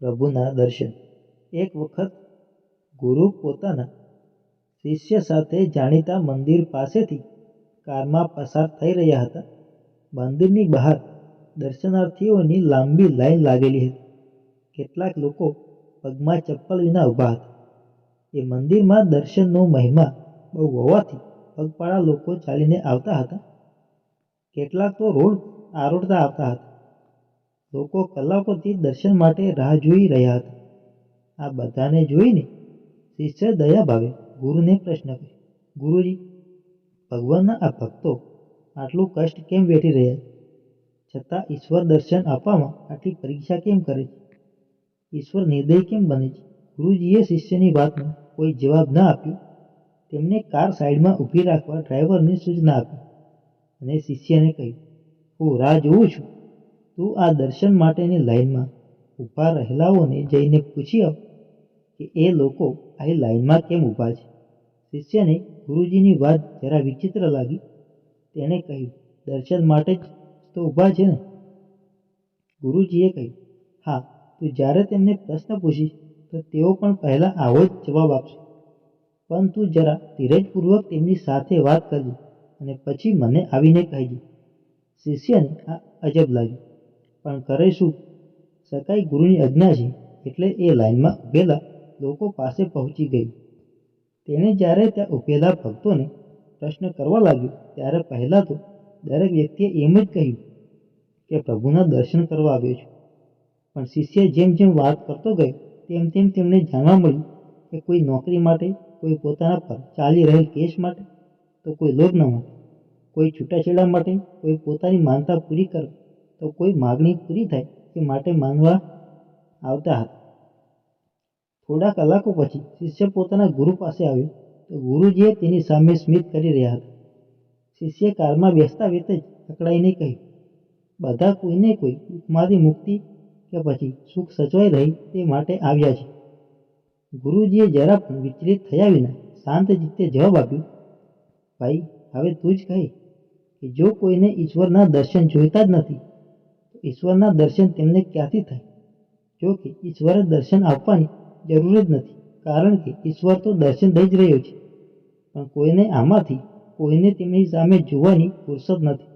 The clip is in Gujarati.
પ્રભુના દર્શન. એક વખત ગુરુ પોતાના શિષ્ય સાથે જાણીતા મંદિર પાસેથી કારમાં પસાર થઈ રહ્યા હતા. મંદિરની બહાર દર્શનાર્થીઓની લાંબી લાઈન લાગેલી હતી. કેટલાક લોકો પગમાં ચપ્પલ વિના ઊભા હતા. એ મંદિરમાં દર્શનનો મહિમા બહુ હોવાથી પગપાળા લોકો ચાલીને આવતા હતા. કેટલાક તો રોડ આરોડતા આવતા હતા. લોકો કલાકોથી દર્શન માટે રાહ જોઈ રહ્યા હતા. આ બધાને જોઈને શિષ્ય દયાભાવે ગુરુને પ્રશ્ન કર્યો, ગુરુજી, ભગવાનના આ ભક્તો આટલું કષ્ટ કેમ વેઠી રહ્યા છે, છતાં ઈશ્વર દર્શન આપવામાં આટલી પરીક્ષા કેમ કરે છે? ઈશ્વર નિર્દય કેમ બને છે? ગુરુજીએ શિષ્યની વાતનો કોઈ જવાબ ન આપ્યો. તેમને કાર સાઈડમાં ઊભી રાખવા ડ્રાઈવરને સૂચના આપી અને શિષ્યને કહ્યું, હું રાહ જોઉં છું. તું આ દર્શન માટેની લાઈનમાં ઊભા રહેલાઓને જઈને પૂછી આવ કે એ લોકો આ લાઈનમાં કેમ ઊભા છે. શિષ્યને ગુરુજીની વાત જરા વિચિત્ર લાગી. તેણે કહ્યું, દર્શન માટે જ તો ઊભા છે ને? ગુરુજીએ કહ્યું, હા, તું જ્યારે તેમને પ્રશ્ન પૂછીશ તો તેઓ પણ પહેલાં આવો જ જવાબ આપશે. પણ તું જરા ધીરજપૂર્વક તેમની સાથે વાત કરજે અને પછી મને આવીને કહેજે. શિષ્યને આ અજબ લાગ્યું, પણ કરે શું શકાય? ગુરુની આજ્ઞા છે એટલે એ લાઈનમાં ઊભેલા લોકો પાસે પહોંચી ગયું. તેણે જ્યારે ત્યાં ઊભેલા ભક્તોને પ્રશ્ન કરવા લાગ્યો ત્યારે પહેલાં તો દરેક વ્યક્તિએ એમ જ કહ્યું કે પ્રભુના દર્શન કરવા આવ્યો છું. પણ શિષ્ય જેમ જેમ વાત કરતો ગયો તેમ તેમ તેમને જાણવા મળ્યું કે કોઈ નોકરી માટે, કોઈ પોતાના પર ચાલી રહેલ કેસ માટે, તો કોઈ લગ્ન માટે, કોઈ છૂટાછેડા માટે, કોઈ પોતાની માનતા પૂરી કરવા, તો કોઈ માગણી પૂરી થાય એ માટે માનવા આવતા હતા. થોડા કલાકો પછી શિષ્ય પોતાના ગુરુ પાસે આવ્યો તો ગુરુજીએ તેની સામે સ્મિત કરી રહ્યા હતા. શિષ્ય કારમાં બેસતા વેત જ અકળાઈને કહ્યું, બધા કોઈને કોઈ દુઃખમાંથી મુક્તિ કે પછી સુખ સચવાઈ રહે તે માટે આવ્યા છે. ગુરુજીએ જરા પણ વિચલિત થયા વિના શાંત ચિત્તે જવાબ આપ્યો, ભાઈ, હવે તું જ કહે કે જો કોઈને ઈશ્વરના દર્શન જોઈતા જ નથી તો ઈશ્વરના દર્શન તેમને ક્યાંથી થાય? જો કે ઈશ્વરે દર્શન આપવાની જરૂર જ નથી, કારણ કે ઈશ્વર તો દર્શન દઈ જ રહ્યો છે. પણ કોઈને આમાંથી કોઈને તેમની સામે જોવાની ફુરસદ નથી.